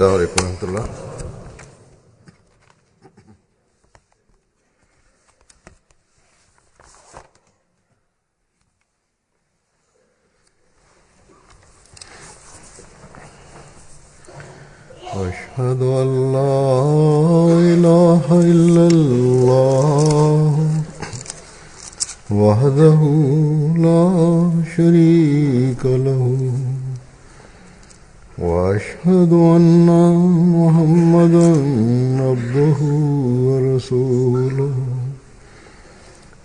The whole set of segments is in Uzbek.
السلام عليكم ورحمة الله. أشهد أن لا إله إلا الله وحده لا شريك له وأشهد أن محمدا عبده ورسوله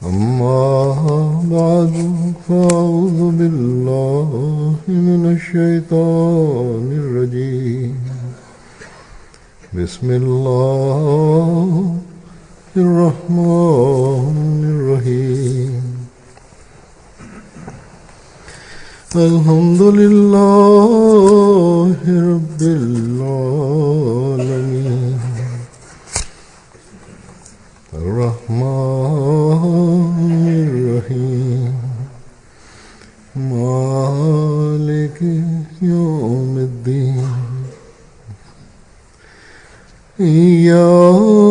أما بعد فأعوذ بالله من الشيطان الرجيم بسم الله الرحمن الرحيم الحمد لله رب العالمين الرحمن الرحيم مالك يوم الدين إياك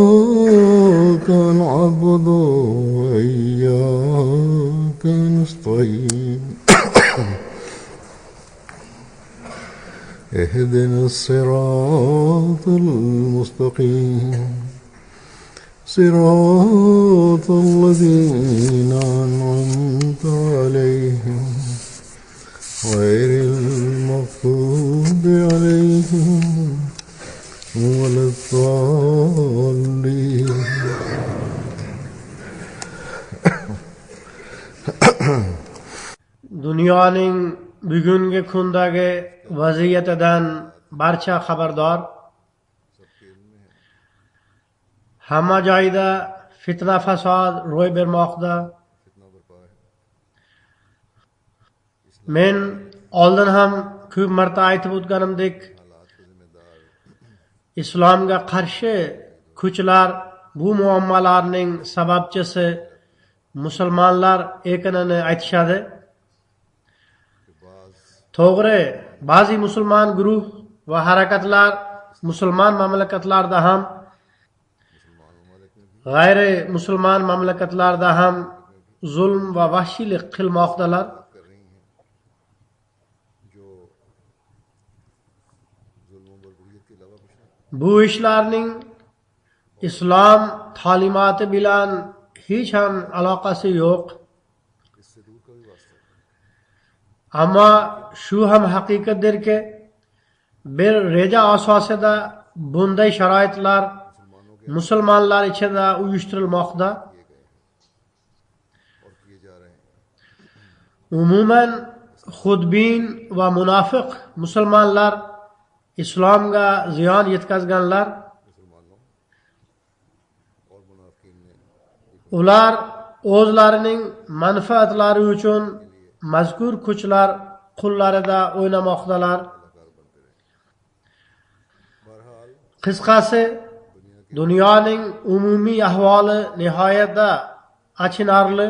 نعبد وإياك نستعين اهدنا الصراط المستقيم صراط الذين أنعمت عليهم غير المغضوب عليهم ولا الضالين. Dunyoning bugungi kundagi vaziyatidan barcha xabardor. Hamma joyda fitna fasod ro'y bermoqda. Men oldin ham ko'p marta aytib o'tganimdek, islomga qarshi kuchlar bu muammolarning sababchisi musulmonlar ekanini aytishadi. To'g'ri, ba'zi musulmon guruh va harakatlar musulmon mamlakatlarda ham, g'ayri musulmon mamlakatlarda ham zulm va vahshiylik qilmoqdalar. Bu ishlarning islom ta'limoti bilan hech ham aloqasi yo'q. Ammo shu ham haqiqatdirki, bir reja asosida bunday sharoitlar musulmonlar ichida uyushtirilmoqda. Umuman xudbin va munofiq musulmonlar islomga ziyon yetkazganlar. Ular o'zlarining manfaatlari uchun mazkur kuchlar qo'llarida o'ynamoqdalar. Qisqasi, dunyoning umumiy ahvoli nihoyatda achinarli.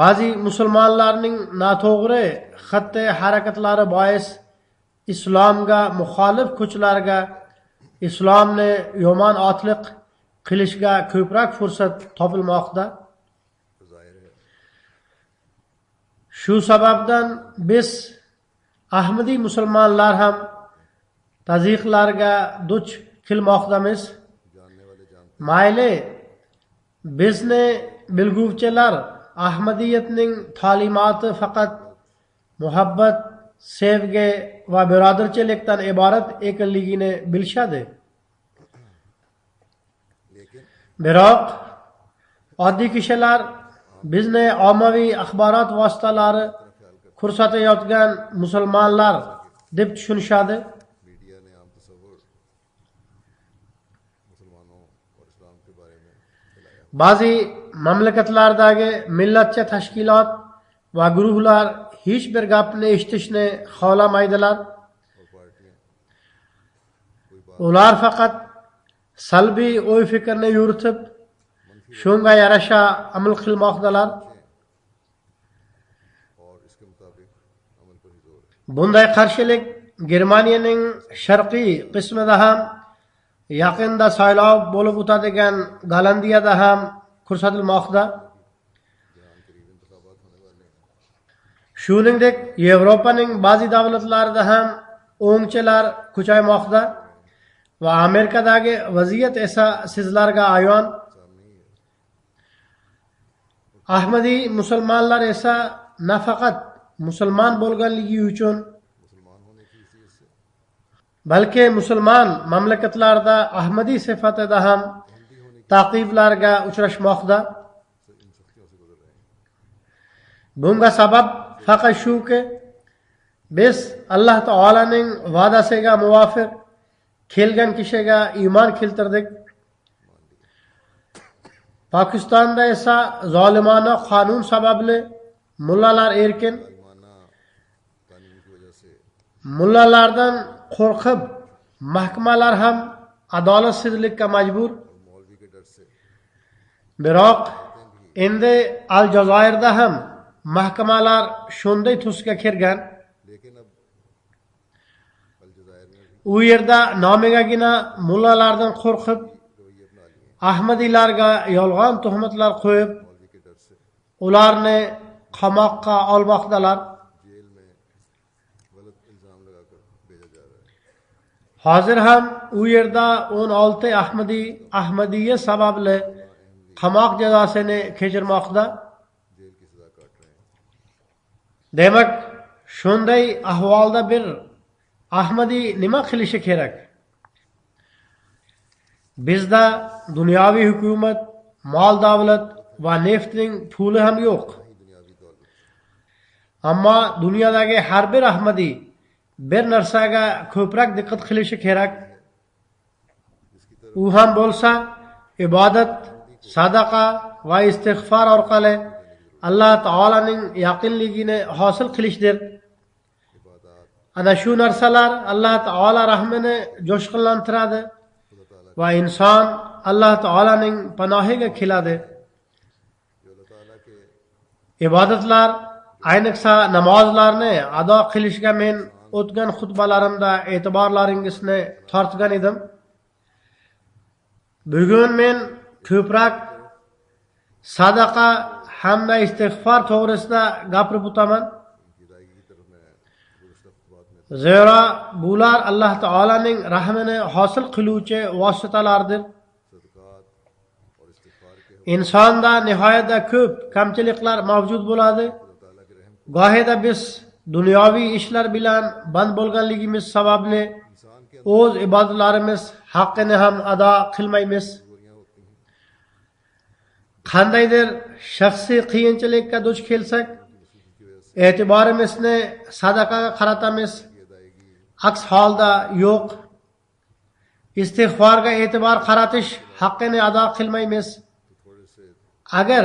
Ba'zi musulmonlarning noto'g'ri xatti harakatlari bois islomga muxolif kuchlarga islomni yomon otliq qilishga ko'proq fursat topilmoqda. Shu sababdan biz Ahmadiy musulmonlar ham tazyiqlarga duch kelmoqdamiz. Mayli, bizni bilguvchilar Ahmadiyatning ta'limoti faqat muhabbat, sevgi va birodarchilikdan iborat ekanligini bilishadi. Biroq oddiy kishilar bizni ommaviy axborot vositalari ko'rsatayotgan musulmonlar deb tushunishadi. Ba'zi mamlakatlardagi millatcha tashkilot va guruhlar hech bir gapni eshitishni xohlamaydilar. Ular faqat salbiy o'y fikrni yuritib, shunga yarasha amal qilmoqdalar. Bunday qarshilik Germaniyaning sharqiy qismida ham, yaqinda saylov bo'lib o'tadigan Gollandiyada ham ko'rsatilmoqda. Shuningdek, Yevropaning ba'zi davlatlarida ham o'ngchilar kuchaymoqda va Amerikadagi vaziyat esa sizlarga ayon. Ahmadiy musulmonlar esa nafaqat musulmon bo'lganligi uchun, balki musulmon mamlakatlarda Ahmadiy sifatida ham ta'qiblarga uchrashmoqda. Bunga sabab faqat shuki, biz Alloh taolaning va'dasiga muvofiq kelgan kishiga iymon keltirdik. Pokistonda esa zolimona qonun sababli mullalar erkin. Mullalardan qo'rqib mahkamalar ham adolatsizlikka majbur. Biroq endi Aljazoirda ham mahkamalar shunday tusga kirgan. U yerda nomigagina mullalardan qo'rqib Ahmadiylarga yolg'on tuhmatlar qo'yib, ularni qamoqqa olmoqdalar. Hozir ham u yerda 16 Ahmadiyya sababli qamoq jazosini kechirmoqda. Demak, shunday ahvolda bir Ahmadiy nima qilishi kerak? Bizda dunyoviy hukumat, mol davlat va neftning puli ham yo'q. Ammo dunyodagi har bir Ahmadiy bir narsaga ko'proq diqqat qilishi kerak. U ham bo'lsa ibodat, sadaqa va istig'for orqali Alloh taolaning yaqinligini hosil qilishdir. Ana shu narsalar Alloh taola rahmini jo'shqinlantiradi va inson Alloh taolaning panohiga keladi. Ibodatlar, ayniqsa namozlarni ado qilishga men o'tgan xutbalarimda e'tiborlaringizni tortgan edim. Bugun men ko'proq sadaqa hamda istig'for to'g'risida gapirib o'taman. Zero bular Alloh taolaning rahmini hosil qiluvchi vositalardir. Insonda nihoyatda ko'p kamchiliklar mavjud bo'ladi. Gohida biz dunyoviy ishlar bilan band bo'lganligimiz sababli o'z ibodatlarimiz haqqini ham ado qilmaymiz. Qandaydir shaxsiy qiyinchilikka duch kelsak, e'tiborimizni sadaqaga qaratamiz. Aks holda yo'q. Istig'forga e'tibor qaratish haqqini ado qilmaymiz. Agar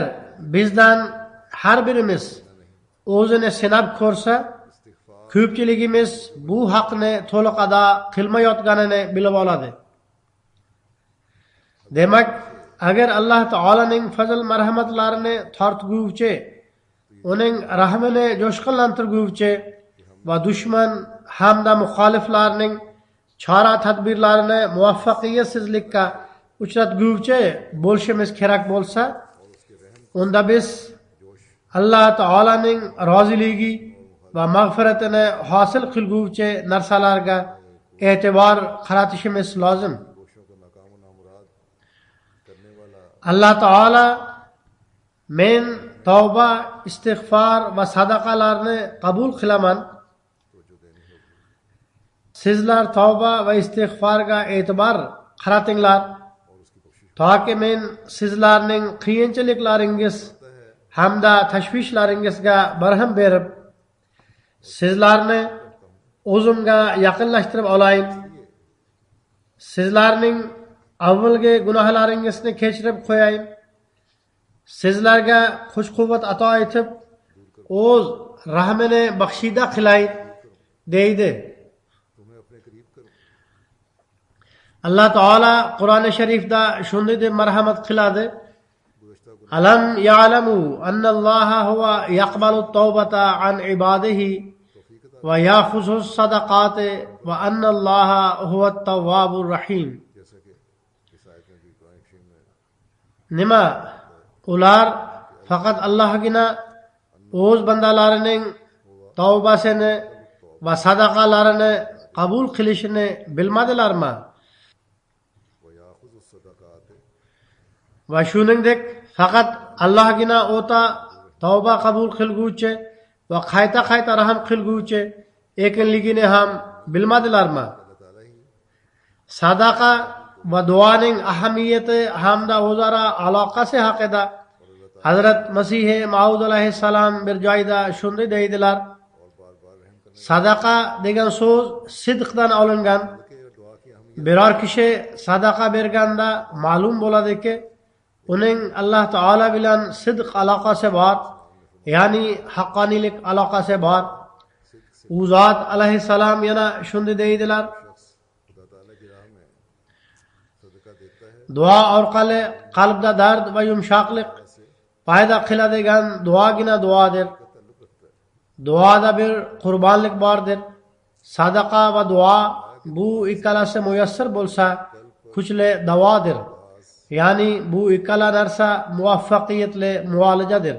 bizdan har birimiz o'zini sinab ko'rsa, ko'pchiligimiz bu haqni to'liq ado qilmayotganini bilib oladi. Demak, agar Alloh taolaning fazl marhamatlarini tortguvchi, uning rahmini jo'shqinlantirguvchi va dushman hamda muxoliflarning chora tadbirlarini muvaffaqiyatsizlikka uchratguvchi bo'lishimiz kerak bo'lsa, unda biz Alloh taolaning roziligi va mag'firatini hosil qilguvchi narsalarga e'tibor qaratishimiz lozim. Alloh taola men tavba, istig'for va sadaqalarni qabul qilaman. Sizlar tavba va istig'forga e'tibor qaratinglar, toki men sizlarning qiyinchiliklaringiz hamda tashvishlaringizga barham berib, sizlarni o'zimga yaqinlashtirib olayin. Sizlarning avvalgi gunohlaringizni kechirib qo'yayin. Sizlarga kuch-quvvat ato etib, o'z rahmini baxshida qilayin, deydi. Alloh taola Qur'oni Sharifda shunday deb marhamat qiladi: Alam ya'lamu annalloha huwa yaqbalu at-tawbata an ibadihi وَيَأْخُذُ الصَّدَقَاتِ وَأَنَّ اللَّهَ هُوَ التَّوَّابُ الرَّحِيمُ. Nima ular faqat Allohgina o'z bandalarining tavbasini va sadaqalarini qabul qilishini bilmadilarmi? Va shuningdek faqat Allohgina o'ta tavba qabul qilguvchi va qayta rahim qilguvchi ekanligini ham bilmadilarmi? Sadaqa va duoning ahamiyati hamda o'zaro aloqasi haqida Hazrat Masih Maud alayhissalom bir joyda shunday deydilar: Sadaqa degan so'z sidqdan olingan. Biror kishi sadaqa berganda ma'lum bo'ladiki, uning Alloh taolo bilan sidq aloqasi bor, ya'ni haqqoniylik aloqasi bor. U zot alayhissalom yana shunday deydilar: Duo orqali qalbda dard va yumshoqlik paydo qiladigan duogina duodir. Duoda bir qurbonlik bordir. Sadaqa va duo bu ikkalasi muyassar bo'lsa, kuchli davodir. Ya'ni bu ikkala narsa muvaffaqiyatli muolajadir.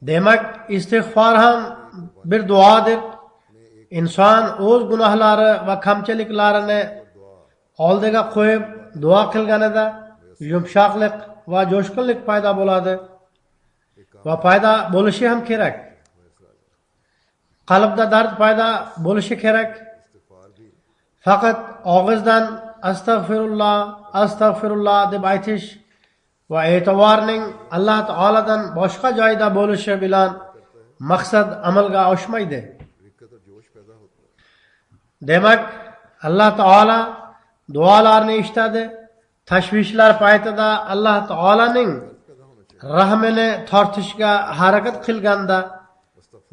Demak, istig'for ham bir duodir. Inson o'z gunohlari va kamchiliklarini oldiga qo'yib duo qilganida yumshoqlik va jo'shqinlik paydo bo'ladi va paydo bo'lishi ham kerak. Qalbda dard paydo bo'lishi kerak. Faqat og'izdan astag'firulloh deb aytish va e'tiborning Alloh taoladan boshqa joyda bo'lishi bilan maqsad amalga oshmaydi. Demak, Alloh taolo duolarni eshitadi. Tashvishlar paytida Alloh taolaning rahmini tortishga harakat qilganda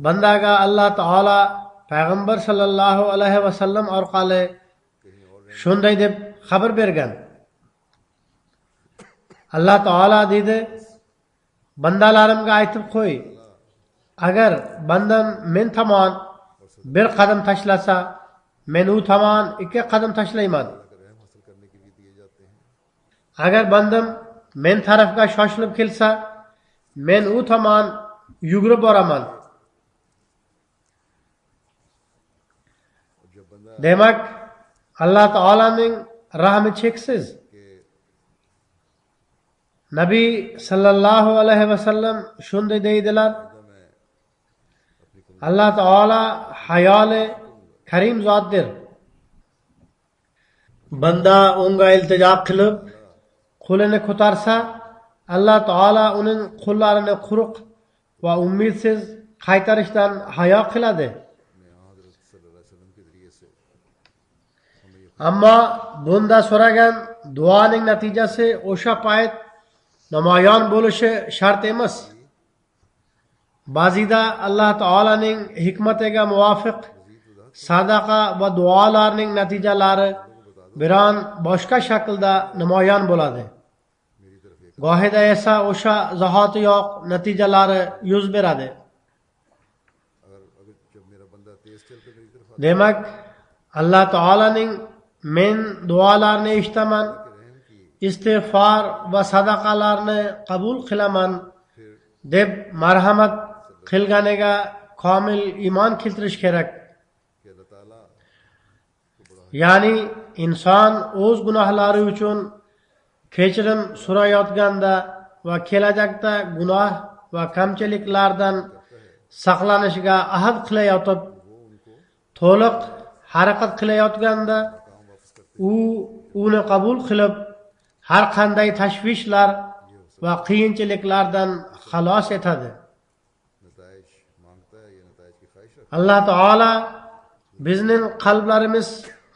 bandaga Alloh taolo payg'ambar sallallohu alayhi va sallam orqali shunday deb xabar bergan. Alloh taolo dedi: bandalarimga aytib qo'y, agar bandam men tomon bir qadam tashlasa, men u tomon ikki qadam tashlayman. Agar bandam men tarafga shoshilib kelsa, men u tomon yugurib boraman. Demak, Alloh taolaning rahmi cheksiz. Nabiy sallallohu alayhi va sallam shunday deydilar: Alloh taolo hayoli karim zotdir. Banda unga iltijo qilib qo'lini ko'tarsa, Alloh taolo uning qo'llarini quruq va umidsiz qaytarishdan hayo qiladi. Ammo bunda so'ragan duoning natijasi o'sha payt namoyon bo'lishi shart emas. Ba'zida Alloh taolaning hikmatiga muvofiq sadaqa va duolarning natijalari biron boshqa shaklda namoyon bo'ladi. Gohida esa o'sha zahotiyoq natijalari yuz beradi. Demak, Alloh taolaning men duolarni eshitaman, istig'for va sadaqalarni qabul qilaman deb marhamat qilganiga komil iymon keltirish kerak. Ya'ni inson o'z gunohlari uchun kechirim so'rayotganda va kelajakda gunoh va kamchiliklardan saqlanishga ahd qilayotib, to'liq harakat qilayotganda uni qabul qilib, har qanday tashvishlar va qiyinchiliklardan xalos etadi. Alloh taolo bizning qalblarimiz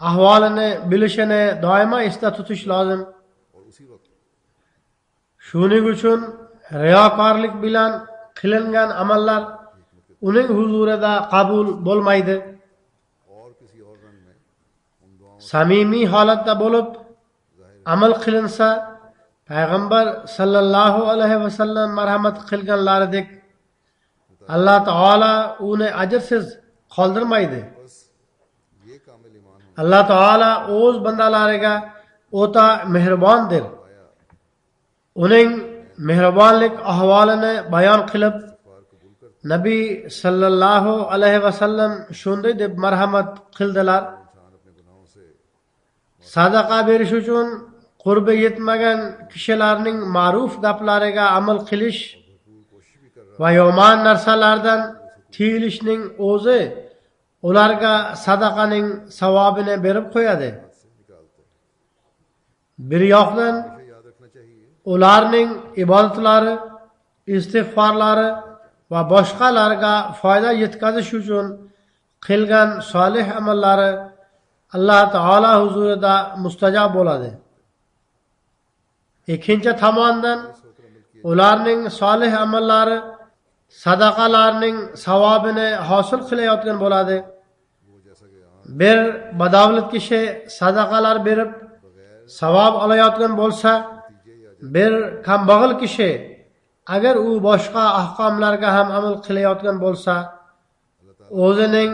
ahvolini bilishini doimo esda tutish lozim. Shuning uchun riyokorlik bilan qilingan amallar uning huzurida qabul bo'lmaydi. Samimiy holatda bo'lib amal qilinsa, payg'ambar sallallohu alayhi va sallam marhamat qilganlaridek Allah Taala uni ajrsiz qoldirmaydi. बस ये कामिल ईमान हो Allah Taala o'z bandalariga o'ta mehribondir. Uning mehribonlik ahvolini bayon qilib, Nabi sallallohu alayhi vasallam shunday deb marhamat qildilar: इंसान अपने गुनाहों से sadaqa berish uchun qurbi yetmagan kishilarning ma'ruf gaplariga amal qilish va yomon narsalardan tiyilishning o'zi ularga sadaqaning savobini berib qo'yadi. Bir yoqdan याद रखना चाहिए ularning ibodatlari, istig'forlari va boshqalarga foyda yetkazish uchun qilgan solih amallari Alloh taolo huzurida mustajob bo'ladi. Ikkinchi tomondan ularning solih amallari sadaqalarning savobini hosil qilayotgan bo'ladi. Bir badavlat kishi sadaqalar berib savob olayotgan bo'lsa, bir kambag'al kishi agar u boshqa ahkomlarga ham amal qilayotgan bo'lsa, o'zining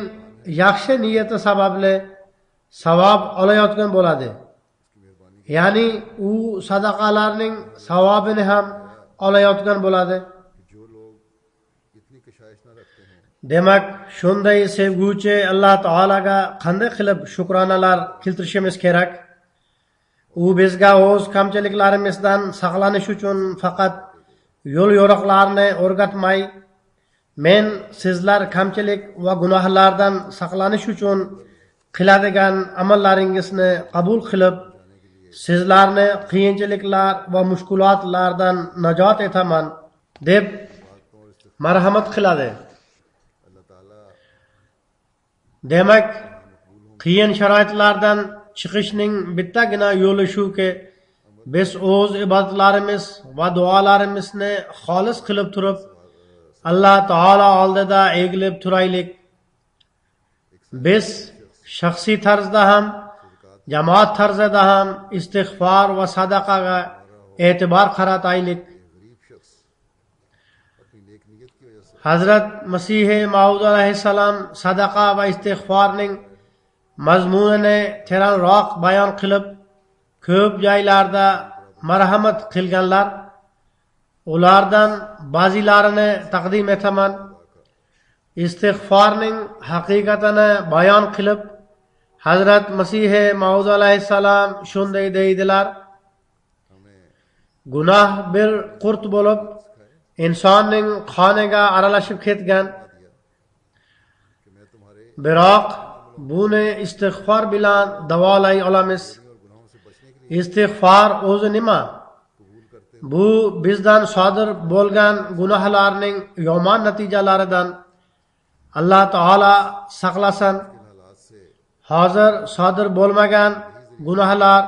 yaxshi niyati sababli savob olayotgan bo'ladi. Ya'ni u sadaqalarning savobini ham olayotgan bo'ladi. जो लोग इतनी कशाइश न रखते हैं Demak, shunday sevguvchi Alloh taolaga qanday qilib shukronalar keltirishimiz kerak? U bizga o'z kamchiliklarimizdan saqlanish uchun faqat yo'l yo'riqlarni o'rgatmay, men sizlar kamchilik va gunohlardan saqlanish uchun qiladigan amallaringizni qabul qilib, sizlarni qiyinchiliklar va mushkulotlardan najot etaman deb marhamat qiladi. Demak, qiyin sharoitlardan chiqishning bittagina yo'li shuki, biz o'z ibodatlarimiz va duolarimizni xolis qilib turib, Alloh taolo oldida egilib turaylik. Biz shaxsiy tarzda ham, jamoat tarzida ham istig'for va sadaqaga e'tibor qarataylik. Hazrat Masih Maud alayhissalom sadaqa va istig'forning mazmunini teranroq bayon qilib, ko'p joylarda marhamat qilganlar. Ulardan ba'zilarini taqdim etaman. Istig'forning haqiqatini bayon qilib, Hazrat Masih Maud alayhissalom shunday deydilar: gunoh bir qurt bo'lib, insonning qoniga aralashib ketgan. Biroq buni istig'for bilan davolay olamiz. Istig'for o'zi nima? Bu bizdan sodir bo'lgan gunohlarning yomon natijalaridan Alloh taolo saqlasin. Hozir sodir bo'lmagan gunohlar,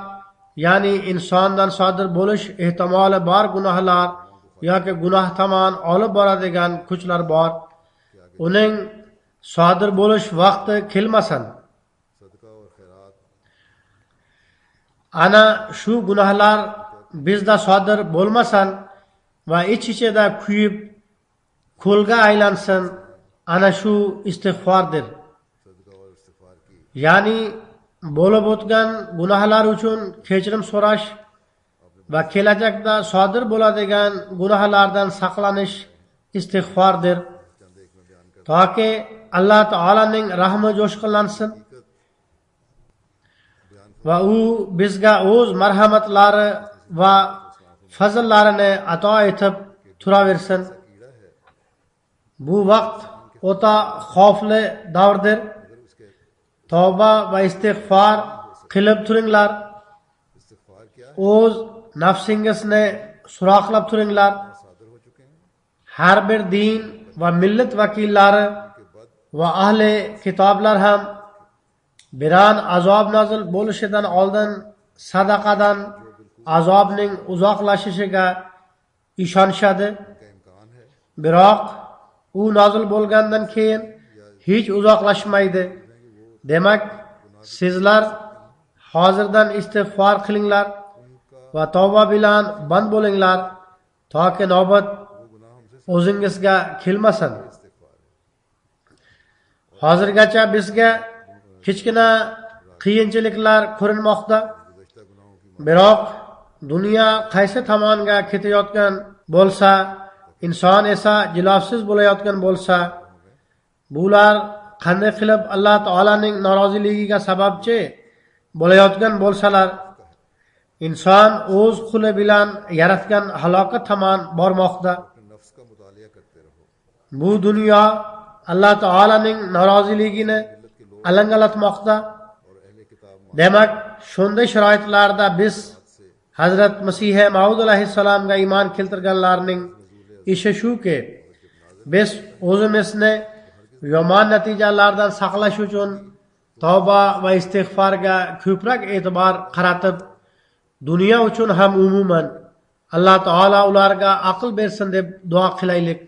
ya'ni insondan sodir bo'lish ehtimoli bor gunohlar yoki gunoh tomon olib boradigan kuchlar bor. Uning sodir bo'lish vaqti kelmasin. Ana shu gunohlar bizda sodir bo'lmasin va ich-ichida kuyib ko'lga aylansin. Ana shu istig'fordir. Ya'ni bo'lib o'tgan gunohlar uchun kechirim so'rash va kelajakda sodir bo'ladigan gunohlardan saqlanish istig'fordir. Toki Alloh taolaning rahmi jo'shqinlansin va u bizga o'z marhamatlari va fazllarini ato etib turaversin. Bu vaqt o'ta xavfli davrdir. Tavba va istig'for qilib turinglar. O'z nafsingizni suroqlab turinglar. Har bir din va millat vakillari va ahli kitoblar ham biron azob nozil bo'lishidan oldin sadaqadan azobning uzoqlashishiga ishonishadi. Biroq u nozil bo'lgandan keyin hech uzoqlashmaydi. Demak, sizlar hozirdan istig'for qilinglar va tavba bilan band bo'linglar, toki navbat o'zingizga kelmasin. hozirgacha bizga kichkina qiyinchiliklar ko'rinmoqda. Biroq dunyo qaysi tomonga ketayotgan bo'lsa, inson esa jilofsiz bo'layotgan bo'lsa, bular qanday qilib Alloh taolaning noroziligiga sababchi bo'layotgan bo'lsalar, inson o'z qo'li bilan yaratgan halokat tomon bormoqda. Bu dunyo Alloh taolaning noroziligini alangalatmoqda. Demak, shunday sharoitlarda biz Hazrat Masih Maud alayhissalomga iymon keltirganlarning ishi shuki, biz o'zimizni yomon natijalardan saqlash uchun tavba va istig'forga ko'proq e'tibor qaratib, dunyo uchun ham umuman Alloh taolo ularga aql bersin deb duo qilaylik.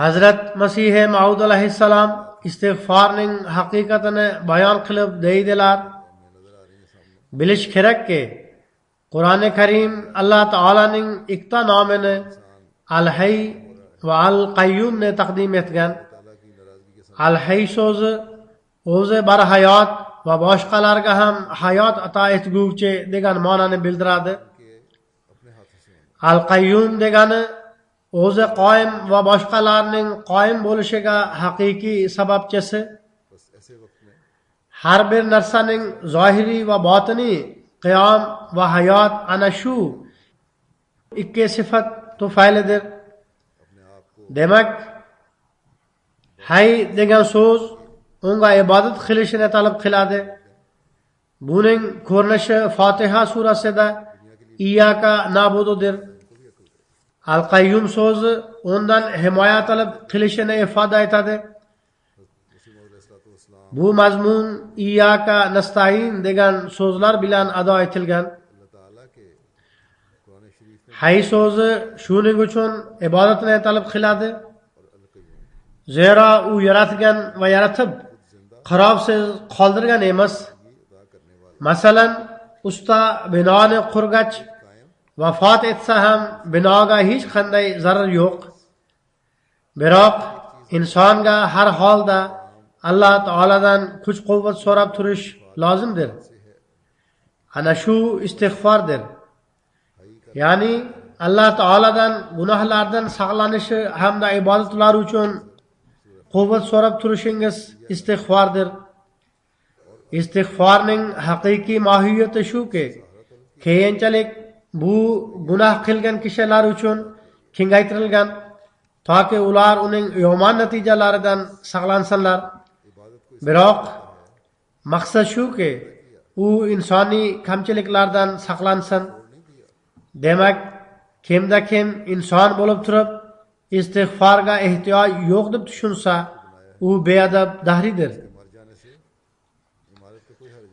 Hazrat Masih Maud alayhissalom istig'forning haqiqatini bayon qilib deydilar: bilish kerakki, Qur'oni Karim Alloh taolaning ikkita nomini Al-Hayy va Al-Qayyumni taqdim etgan. Al-Hayy so'zi o'zi barhayot va boshqalarga ham hayot ato etguvchi degan ma'noni bildiradi. Al-Qayyum degani o'zi qoyim va boshqalarning qoyim bo'lishiga haqiqiy sababchisi. Har bir narsaning zohiriy va botiniy qiyom va hayot ana shu ikki sifat tufaylidir. Demak, hay degan so'z unga ibodat qilishini talab qiladi. Buning ko'rinishi Fotiha surasida Iyyaka na'bududir. Al-Qayyum so'zi undan himoya talab qilishini ifoda etadi. Bu mazmun Iyyaka nasta'in degan so'zlar bilan ado etilgan. Hay so'zi shuning uchun ibodatni talab qiladi. Zero u yaratgan va yaratib qarobsiz qoldirgan emas. Masalan, usta binoni qurgach vafot etsa ham binoga hech qanday zarar yo'q. Biroq insonga har holda Alloh taoladan kuch-quvvat so'rab turish lozimdir. Ana shu istig'fordir. Ya'ni Alloh taoladan gunohlardan saqlanishi hamda ibodatlar uchun quvvat so'rab turishingiz istig'fordir. Istig'forning haqiqiy mohiyati shuki, keyinchalik bu gunoh qilgan kishilar uchun kengaytirilgan, toki ular uning yomon natijalaridan saqlansinlar. Biroq maqsad shuki, u insoniy kamchiliklardan saqlansin. Demak, kimda kim inson bo'lib turib istig'forga ehtiyoj yo'q deb tushunsa, u beadab dahridir.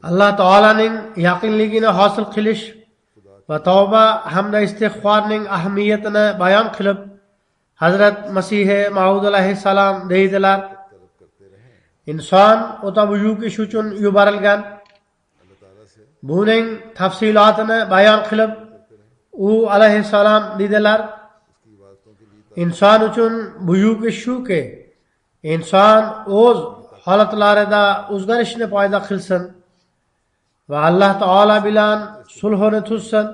Alloh taolaning yaqinligini hosil qilish va tavba hamda istig'forning ahamiyatini bayon qilib, Hazrat Masih Maud alayhissalom deydilar: inson o'ta buyuk ish uchun yuborilgan. Buning tafsilotini bayon qilib, u alayhissalom dedilar: inson uchun buyuk ish shuki, inson o'z holatlarida o'zgarishni paydo qilsin va Alloh taolo bilan sulhni tuzsin,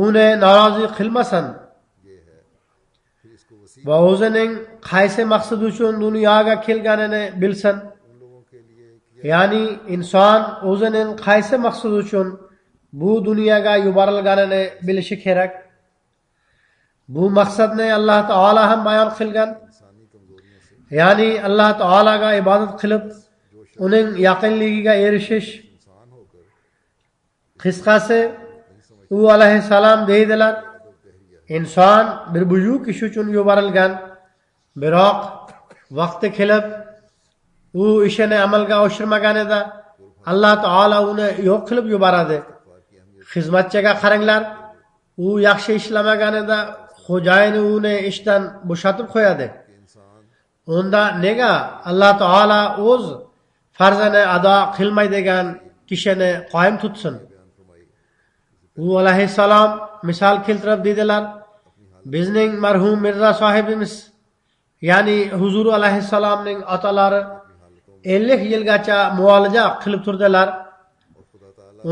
uni norozi qilmasin va o'zining qaysi maqsad uchun dunyoga kelganini bilsin. Ya'ni inson o'zining qaysi maqsad uchun bu dunyoga yuborilganini bilishi kerak. Bu maqsadni Alloh taolo ham bayon qilgan. Ya'ni Alloh taolaga ibodat qilib, uning yaqinligiga erishish. Qisqasi, u alayhissalom deydilar: inson bir buyuk ish uchun yuborilgan, biroq vaqti kelib u ishini amalga oshirmaganida Alloh taolo uni yo'q qilib yuboradi. Xizmatchiga qaranglar, u yaxshi ishlamaganida xo'jayini uni ishdan bo'shatib qo'yadi. Unda nega Alloh taolo o'z farzini ado qilmaydigan kishini qoyim tutsin? U alayhissalom misol keltirib dedilar: bizning marhum Mirzo sohibimiz, ya'ni huzuri alayhissalomning otalari 50 yilgacha muolaja qilib turdilar.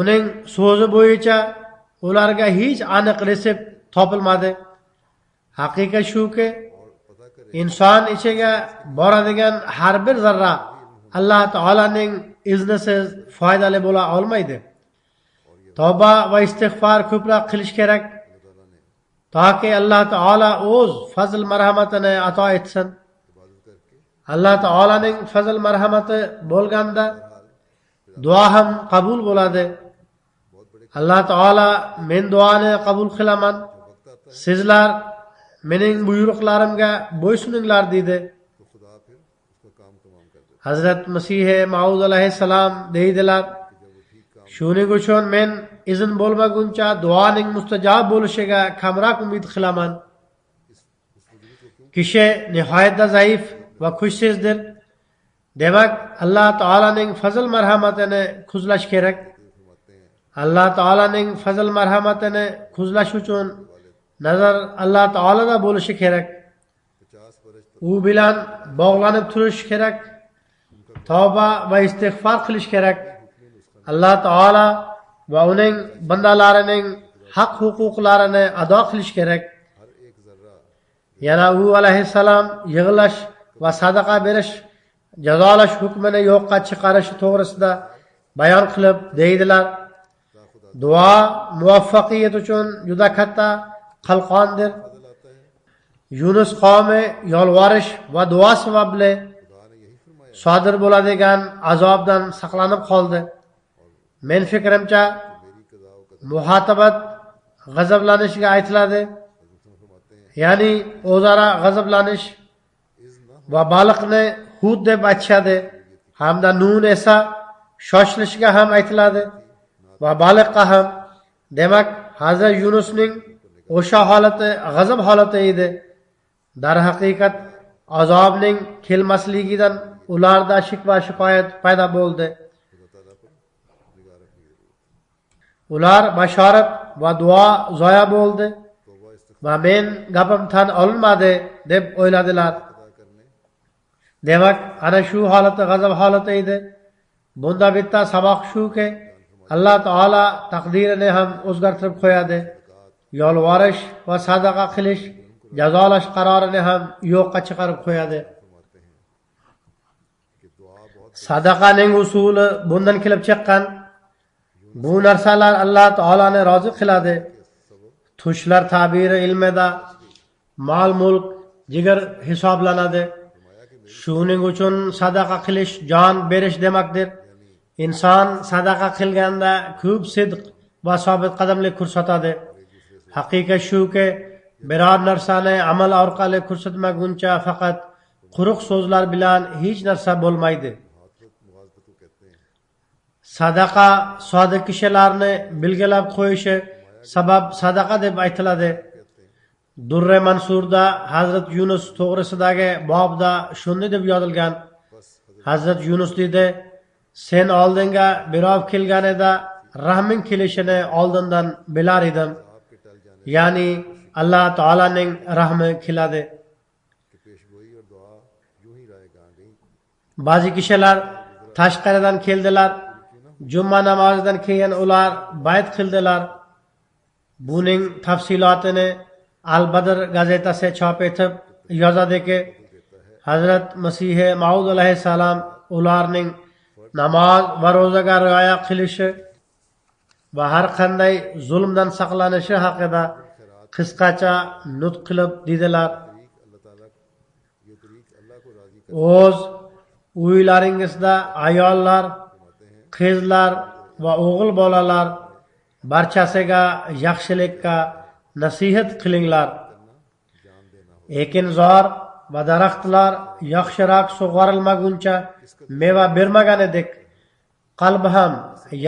Uning so'zi bo'yicha ularga hech aniq retsept topilmadi. Haqiqat shuki, inson ichiga boradigan har bir zarra Alloh taolaning iznisiz foydali bo'la olmaydi. Tavba va istig'for ko'proq qilish kerak, toki Alloh taola o'z fazl marhamatini ato etsin. Alloh taolaning fazl marhamati bo'lganda duo ham qabul bo'ladi. Alloh taola men duoni qabul qilaman, sizlar mening buyruqlarimga bo'ysuninglar dedi. Hazrat Masih Maud alayhissalom deydilar, shuning uchun men izn bo'lmaguncha duoning mustajob bo'lishiga kamroq umid qilaman. Kishi nihoyatda zaif va kuchsizdir. Demak, Alloh taolaning fazl marhamatini ko'zlash kerak. Alloh taolaning fazl marhamatini ko'zlash uchun nazar Alloh taolada bo'lishi kerak. U bilan bog'lanib turish kerak. Tavba va istig'for qilish kerak. Alloh taola va uning bandalarining haq huquqlarini ado qilish kerak. Yana u alayhissalom yig'lash va sadaqa berish, jazolash hukmini yo'qqa chiqarish to'g'risida bayon qilib deydilar. Duo muvaffaqiyat uchun juda katta qalqondir. Yunus qavmi yolvorish va duo sababli sodir bo'ladigan azobdan saqlanib qoldi. Men fikrimcha, muhotabat g'azablanishga aytiladi. Ya'ni o'zaro g'azablanish va baliqni hud deb aytishadi. Hamda nun esa shoshilishga ham aytiladi va baliqqa ham. Demak, Hazrat Yunusning o'sha holati g'azab holati edi. Darhaqiqat azobning kelmasligidan ularda shik va shikoyat paydo bo'ldi. Ular bashorat va duo zoya bo'ldi va men gapim tan olinmadi deb o'yladilar. Demak, ana shu holati g'azab holati edi. Bunda bitta saboq shuki, Alloh taola taqdirini ham o'zgartirib qo'yadi. Yolvorish va sadaqa qilish, jazolash qarorini ham yo'qqa chiqarib qo'yadi. Sadaqaning usuli bundan kelib chiqqan. Bu narsalar Alloh taolani rozi qiladi. Tushlar ta'biri ilmida mol mulk jigar hisoblanadi. Shuning uchun sadaqa qilish jon berish demakdir. Inson sadaqa qilganda ko'p sidq va sobit qadamlik ko'rsatadi. Haqiqat shuki, biror narsani amal orqali ko'rsatmaguncha faqat quruq so'zlar bilan hech narsa bo'lmaydi. Sadaqa sodiq kishilarni belgilab qo'yishi sabab sadaqa deb aytiladi. Durre Mansurda Hazrat Yunus to'g'risidagi bobda shunday deb yozilgan. Hazrat Yunus dedi, sen oldinga birov kelganida rahming kelishini oldindan bilar edim. Ya'ni Alloh taolaning rahmi keladi. Ba'zi kishilar tashqaridan keldilar. Juma namozidan keyin ular bayt qildilar. Buning tafsilotini Al-Badr gazetasi chop etib yozadiki, Hazrat Masih Maud alayhissalom ularning namoz va ro'zaga rioya qilishi va har qanday zulmdan saqlanishi haqida qisqacha nutq qilib dedilar. O'z uylaringizda ayollar, qizlar va o'g'il bolalar barchasiga yaxshilikka nasihat qilinglar. Ekinzor va daraxtlar yaxshiroq sug'orilmaguncha meva bermaganidek, qalb ham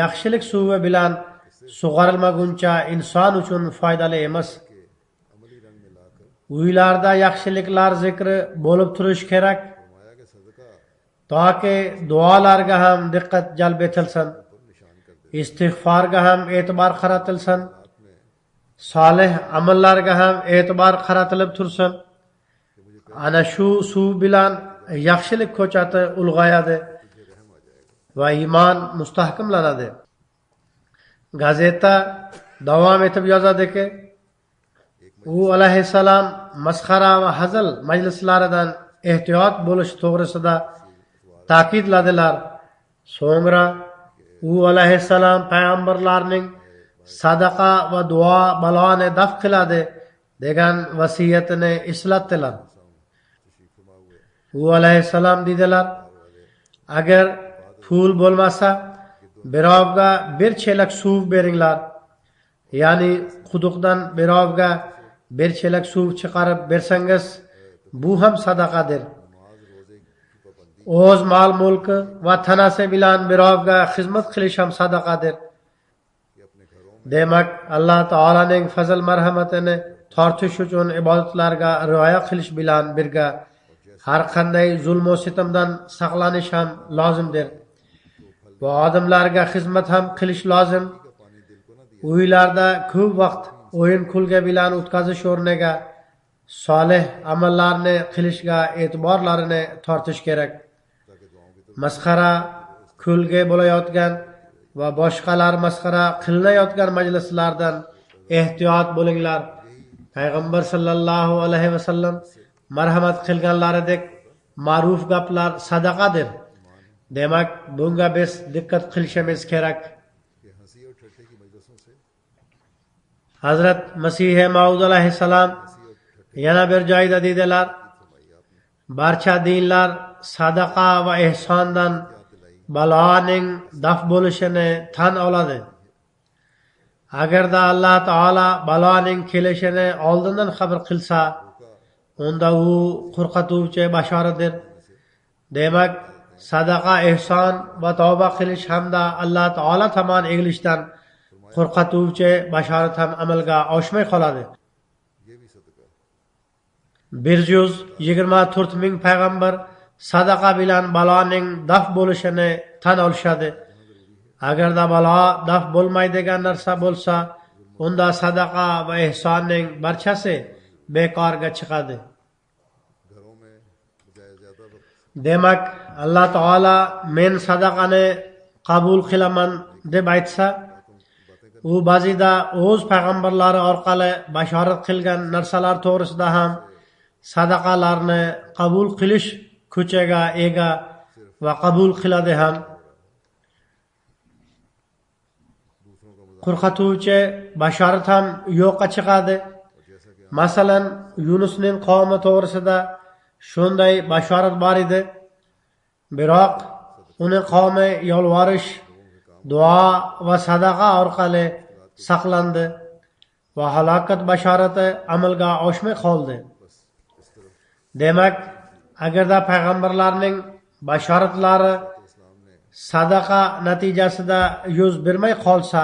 yaxshilik suvi bilan sug'orilmaguncha inson uchun foydali emas. Uylarda yaxshiliklar zikri bo'lib turish kerak, toki duolarga ham diqqat jalb etilsin, istig'forga ham e'tibor qaratilsin, solih amallarga ham e'tibor qaratilib tursin. ana shu suv bilan yaxshilik ko'chati ulg'ayadi va iymon mustahkamlanadi. Gazeta davom etib yozadiki, u alayhissalom masxara va hazil majlislaridan ehtiyot bo'lish to'g'risida ta'kidladilar. So'ngra u alayhissalom payg'ambarlarning sadaqa va duo baloni daf qiladi degan vasiyatini eslatdilar. U alayhissalom dedilar, agar pul bo'lmasa birovga bir chelak suv beringlar, ya'ni quduqdan birovga bir chelak suv chiqarib bersangiz bu ham sadaqadir. O'z mol mulki va tanasi bilan birovga xizmat qilish ham sadaqadir. Demak, Alloh taolaning fazl marhamatini tortish uchun ibodatlarga rioya qilish bilan birga har qanday zulm va sitamdan saqlanish ham lozimdir. Va odamlarga xizmat ham qilish lozim. Uylarda ko'p vaqt o'yin kulgi bilan o'tkazish o'rniga solih amallarni qilishga e'tiborlarini tortish kerak. Masxara, kulgi bo'layotgan va boshqalar masxara qilinayotgan majlislardan ehtiyot bo'linglar. Payg'ambar sallallohu alayhi vasallam marhamat qilganlaridek ma'ruf gaplar sadaqadir. Demak, bunga biz diqqat qilishimiz kerak. Hazrat Masih Maud alayhissalom yana bir joyda dedilar, barcha dinlar sadaqa va ehsondan baloning daf bo'lishini tan oladi. Agarda Alloh taolo baloning kelishini oldindan xabar qilsa, unda u qo'rqituvchi bashoradir. Demak, sadaqa, ehson va tavba qilish hamda Alloh taolo tomon egilishdan qo'rqituvchi bashorat ham amalga oshmay qoladi. 124 ming payg'ambar sadaqa bilan baloning daf bo'lishini tan olishadi. Agarda balo daf bo'lmaydigan narsa bo'lsa, unda sadaqa va ehsonning barchasi bekorga chiqadi. Demak, Alloh taolo men sadaqani qabul qilaman deb aytsa, u ba'zida o'z payg'ambarlari orqali bashorat qilgan narsalar to'g'risida ham sadaqalarni qabul qilish kuchiga ega va qabul qiladi ham. Qo'rqituvchi bashorat ham yo'qqa chiqadi. Masalan, Yunusning qavmi to'g'risida shunday bashorat bor edi. Biroq uning qavmi yolvorish, duo va sadaqa orqali saqlandi va halokat bashorati amalga oshmay qoldi. Demak, agarda payg'ambarlarning bashoratlari sadaqa natijasida yuz bermay qolsa,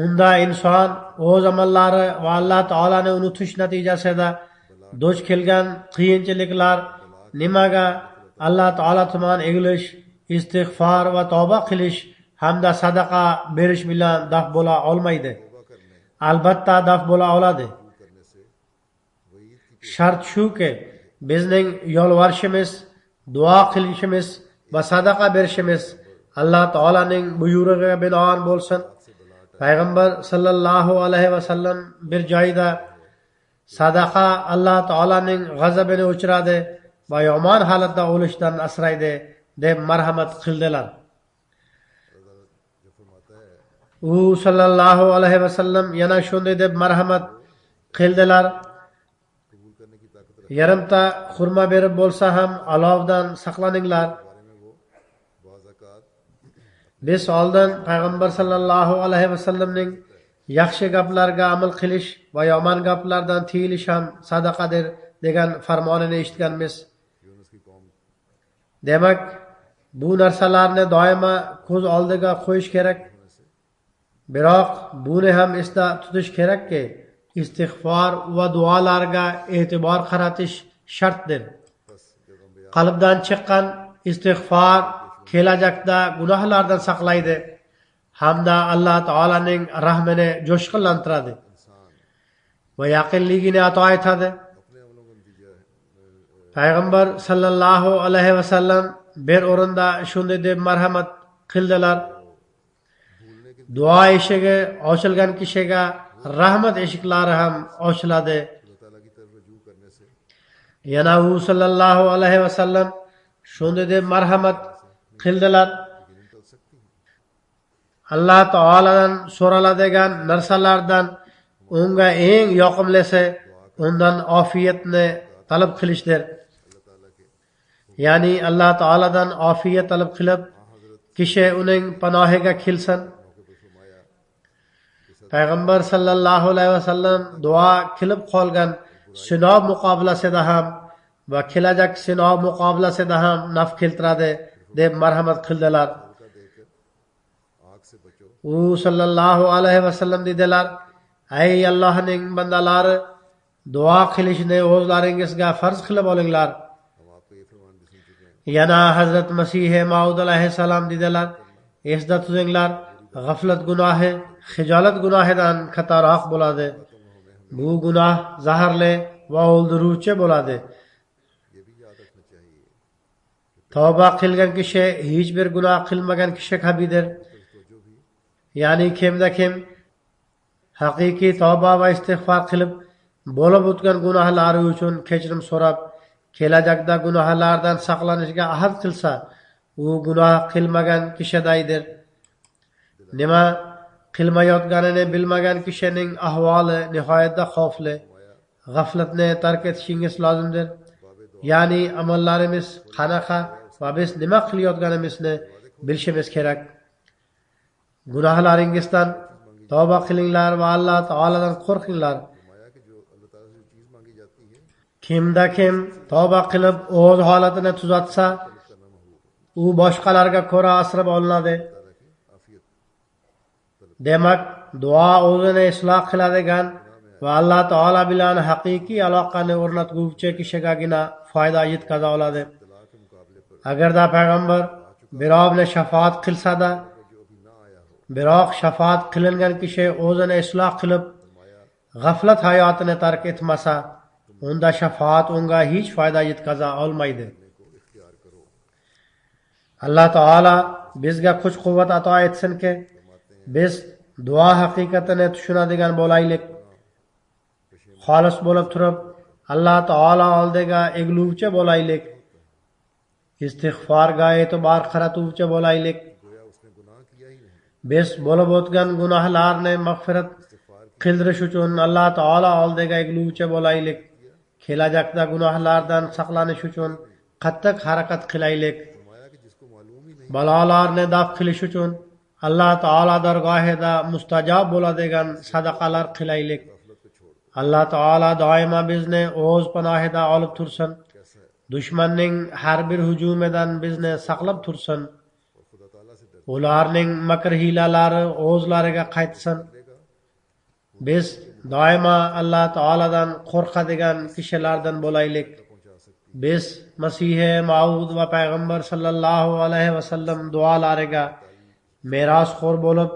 unda inson o'z amallari va Alloh taolani unutish natijasida duch kelgan qiyinchiliklar nimaga Alloh taolo tomon egilish, istig'for va tavba qilish hamda sadaqa berish bilan daf bo'la olmaydi. Albatta daf bo'la oladi. Shart shuki, bizning yolvorishimiz, duo qilishimiz va sadaqa berishimiz Alloh taolaning buyrug'iga binoan bo'lsin. Payg'ambar sallallohu alayhi vasallam bir joyda sadaqa Alloh taolaning g'azabini o'chiradi va yomon holatda o'lishdan asraydi deb marhamat qildilar. U sallallohu alayhi vasallam yana shunday deb marhamat qildilar. Yarimta xurmo berib bo'lsa ham olovdan saqlaninglar. Biz oldin payg'ambar sallallohu alayhi vasallamning yaxshi gaplarga amal qilish va yomon gaplardan tiyilish ham sadaqadir degan farmonini eshitganmiz. Demak, bu narsalarni doimo ko'z oldiga qo'yish kerak. Biroq buni ham esda tutish kerakki, istig'for va duolarga e'tibor qaratish shartdir. Qalbdan chiqqan istig'for kelajakda gunohlardan saqlaydi hamda Alloh taolaning rahmini jo'shqinlantiradi va yaqinligini ato etadi. payg'ambar sallallohu alayhi vasallam bir o'rinda shunday deb marhamat qildilar: duo eshigi ochilgan kishiga rahmat eshiklari ham ochiladi. खुदा ताला की तरफ रजू करने से Yana u sallallohu alayhi vasallam shunday deb marhamat qildilar: गिन टल सकती हैं। alloh taoladan so'raladigan narsalardan unga eng yoqimlisi undan ofiyatni talab qilishdir. अल्लाह ताला के ya'ni alloh taoladan ofiyat talab qilib kishi uning panohiga kelsin. मौके पर फरमाया payg'ambar sallallohu alayhi vasallam duo qilib qolgan sinov muqobilasida ham va kelajak sinov muqobilasida ham naf keltiradi deb marhamat qildilar. हल्का देकर आग से बचो। u sallallohu alayhi vasallam dedilar: ey Allohning bandalari, duo qilishni o'zlaringizga farz qilib olinglar. हम आपका ये फरमान भी सुन चुके हैं। yana hazrat masihi maud alayhissalom dedilar: esda tutinglar, g'aflat gunohi hijolat gunohidan kattaroq bo'ladi. bu gunoh zaharli va o'ldiruvchi bo'ladi. ये भी याद रखना चाहिए tavba qilgan kishi hech bir gunoh qilmagan kishi kabidir. तो जो भी ya'ni kimda kim haqiqiy tavba va istig'for qilib bo'lib o'tgan gunohlari uchun kechirim so'rab kelajakda gunohlardan saqlanishga ahd qilsa, u gunoh qilmagan kishidaydir. nima qilmayotganini bilmagan kishining ahvoli nihoyatda xavfli. g'aflatni tark etishingiz lozimdir. ya'ni amallarimiz qanaqa va biz nima qilayotganimizni bilishimiz kerak. gunohlaringizdan tavba qilinglar va Alloh taoladan qo'rqinglar. फरमाया कि जो अल्लाह ताला से जो चीज मांगी जाती है kimda kim tavba qilib o'z holatini tuzatsa, u boshqalarga ko'ra asrab olinadi. ताला की आफियत demak, duo o'zini isloh qiladigan va Alloh taolo bilan haqiqiy aloqani o'rnatguvchi kishigagina foyda yetkaza oladi. तला के मुकाबले पर agarda payg'ambar birovni shafoat qilsa-da, जो अभी ना आया हो biroq shafoat qilingan kishi o'zini isloh qilib g'aflat hayotini tark etmasa, unda shafoat unga hech foyda yetkaza olmaydi. को इख्तियार करो। alloh taolo bizga kuch quvvat ato etsinki, biz duo haqiqatini tushunadigan bo'laylik. xolis bo'lib turib alloh taolo oldiga egiluvchi bo'laylik. istig'forga e'tibor qaratuvchi bo'laylik. गोया उसने गुनाह किया ही नहीं। biz bo'lib o'tgan gunohlarni mag'firat qildirish uchun alloh taolo oldiga egiluvchi bo'laylik. kelajakda gunohlardan saqlanish uchun qattiq harakat qilaylik. फरमाया कि जिसको मालूम ही नहीं balolarni daf qilish uchun alloh taolo dargohida mustajob bo'ladigan sadaqalar qilaylik. गफलत को छोड़ दो। alloh taolo doimo bizni o'z panohida olib tursin. कैसा है dushmanning har bir hujumidan bizni saqlab tursin. और खुदा ताला से डर ularning makr hiylalari o'zlariga qaytsin. लेगा biz doimo alloh taoladan qo'rqadigan kishilardan bo'laylik. पहुंचा सकती biz masihi maud va payg'ambar sallallohu alayhi vasallam duolariga merosxo'r bo'lib,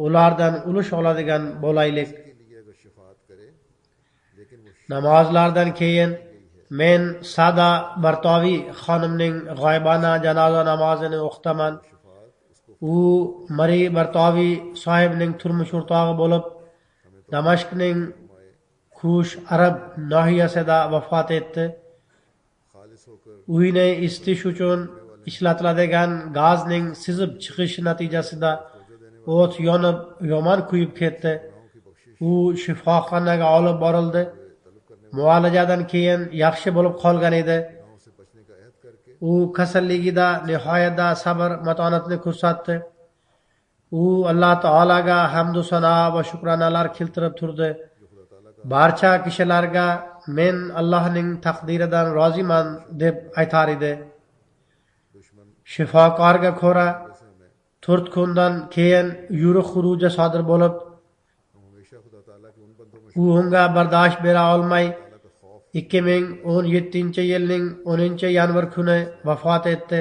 ulardan ulush oladigan bo'laylik. के लिए अगर शफात करे लेकिन वो namozlardan keyin men Sada Bartovi xonimning g'oyibona janoza namozini o'qitaman. Shafat उसको u Mari Bartovi sohibning turmush o'rtog'i bo'lib, Damashqning Kush arab nohiyasida vafot etdi. खालिस होकर uyni isitish uchun ishlatiladigan gazning sizib chiqishi natijasida o't yonib yomon kuyib ketdi. u shifoxonaga olib borildi. muolajadan keyin yaxshi bo'lib qolgan edi. गुनाहों से बचने का अहद करके u kasalligida nihoyatda sabr matonatni ko'rsatdi. u Alloh taolaga hamdu sano va shukronalar keltirib turdi. barcha kishilarga men Allohning taqdiridan roziman deb aytar edi. दुश्मन shifokorga ko'ra से हमें 4 kundan keyin yuruq xuruji sodir bo'lib, हम हमेशा खुदा ताला के उन बंदों में u unga bardosh bera olmay ताला का खौफ 2017-yilning 10-yanvar kuni vafot etdi.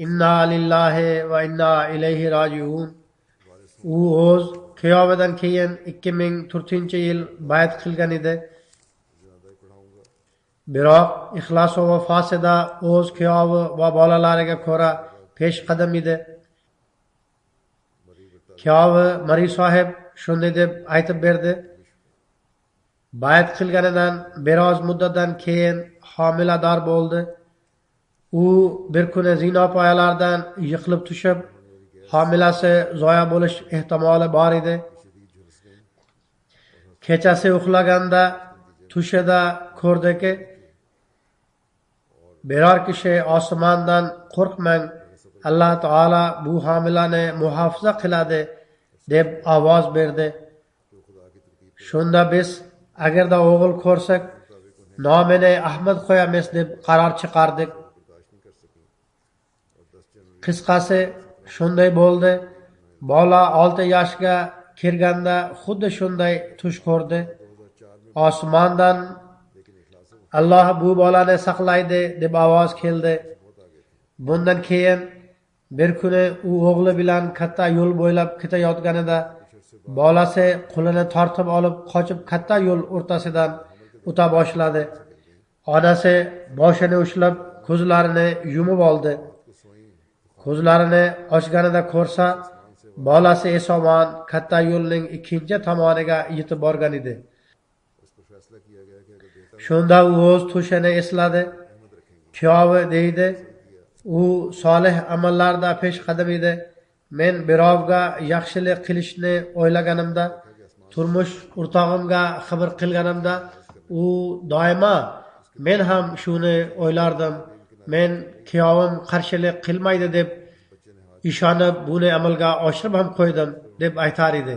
Inna lillahi va inna ilayhi rojiun. u o'z kuyovidan keyin 2004-yil bayat qilgan edi. ज़्यादा पढ़ाऊंगा biroq ixlos va vafosida o'z kuyovi va bolalariga ko'ra peshqadam edi. Kuyovi Mari sohib shunday deb aytib berdi: bayat qilganidan biroz muddatdan keyin homilador bo'ldi. U bir kuni zino poyalaridan yiqilib tushib, homilasi zoya bo'lish ehtimoli bor edi. Kechasi uxlaganda tushida ko'rdiki, biror kishi osmondan qo'rqmang, Alloh taolo bu homilani muhofaza qiladi deb ovoz berdi. Shunda biz agarda o'g'il ko'rsak, nomini Ahmad qo'yamiz deb qaror chiqardik. Qisqasi shunday bo'ldi. Bola 6 yoshga kirganda xuddi shunday tush ko'rdi. Osmondan Alloh bu bolani saqlaydi deb ovoz keldi. Bundan keyin bir kuni u o'g'li bilan katta yo'l bo'ylab ketayotganida bolasi qo'lini tortib olib qochib katta yo'l o'rtasidan o'ta boshladi. Onasi boshini ushlab ko'zlarini yumib oldi. Ko'zlarini ochganida ko'rsa, bolasi eson katta yo'lning ikkinchi tomoniga yetib borgan edi. Shunda u o'z tushini esladi. Kuyovi deydi, u solih amallarda peshqadam edi. Men birovga yaxshilik qilishni o'ylaganimda, turmush o'rtog'imga xabar qilganimda, u doimo men ham shuni o'ylardim. Men kuyovim qarshilik qilmaydi deb ishonib, buni amalga oshirib ham qo'ydim deb aytar edi.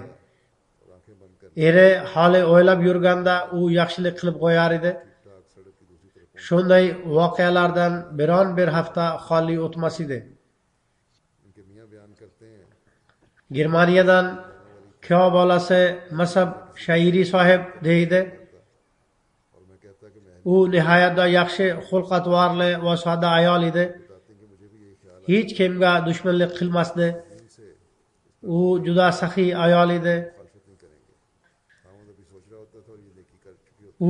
Eri hali o'ylab yurganda u yaxshilik qilib qo'yar edi. Shunday voqealardan biron bir hafta xoli o'tmas edi. Germaniyadan kuyov bolasi Masab Shairi sohib deydi. U nihoyatda yaxshi xulq-atvorli va sodda ayol edi. Hech kimga dushmanlik qilmasdi. U juda saxiy ayol edi.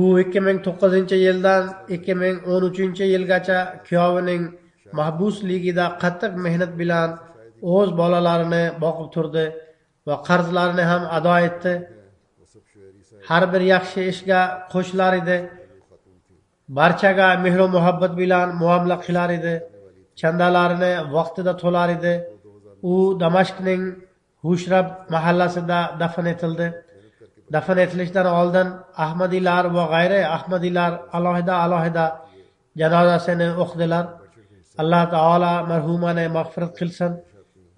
U 2009-yildan 2013-yilgacha kuyovining mahbusligida qattiq mehnat bilan o'z bolalarini boqib turdi va qarzlarini ham ado etdi. Har bir yaxshi ishga qo'shilar edi. Barchaga mehr va muhabbat bilan muomala qilar edi. Chandalarini vaqtida to'lar edi. U Damashqning Hushrab mahallasida dafn etildi. Dafn etilishdan oldin Ahmadiylar va g'ayri Ahmadiylar alohida janozasini o'qidilar. Alloh taolo marhumani mag'firat qilsin,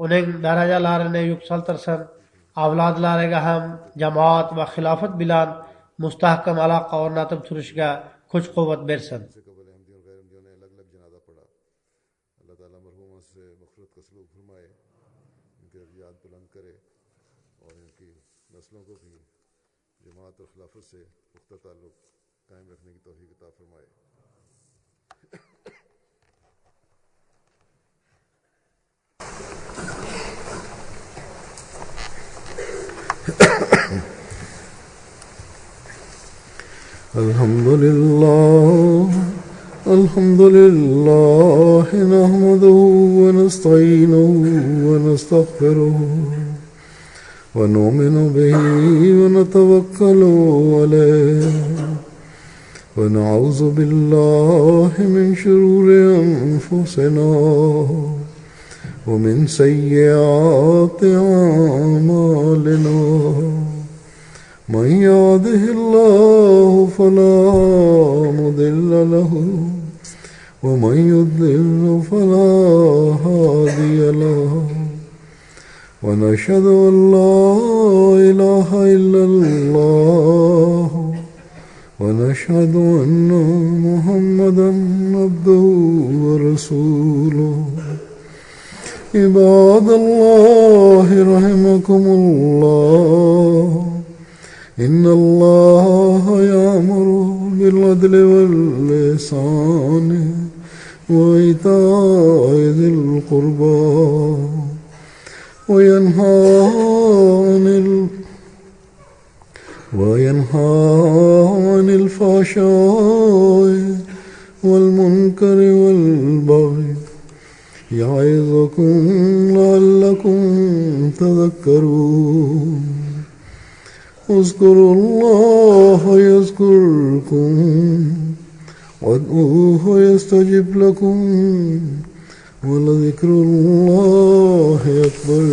uning darajalarini yuksaltirsin, avlodlariga ham jamoat va xilofat bilan mustahkam aloqa o'rnatib turishga kuch-quvvat bersin. जमात और खिलाफत से पुख्ता ताल्लुक कायम रखने की तौफीक अता फरमाए। अल्हम्दुलिल्लाह नहमदुहु व नस्तईनुहु व नस्तगफिरुहु ونؤمن به ونتوكل عليه ونعوذ بالله من شرور أنفسنا ومن سيئات أعمالنا من يهده الله فلا مضل له ومن يضلل فلا هادي له ونشهد أن لا إله إلا الله ونشهد أن محمدا عبده ورسوله عباد الله رحمكم الله إن الله يأمر بالعدل والإحسان وإيتاء ذي القربى وينهى عن الفحشاء والمنكر والبغي يعظكم لعلكم تذكرون اذكروا الله يذكركم وادعوه يستجب لكم ولذكر الله أكبر.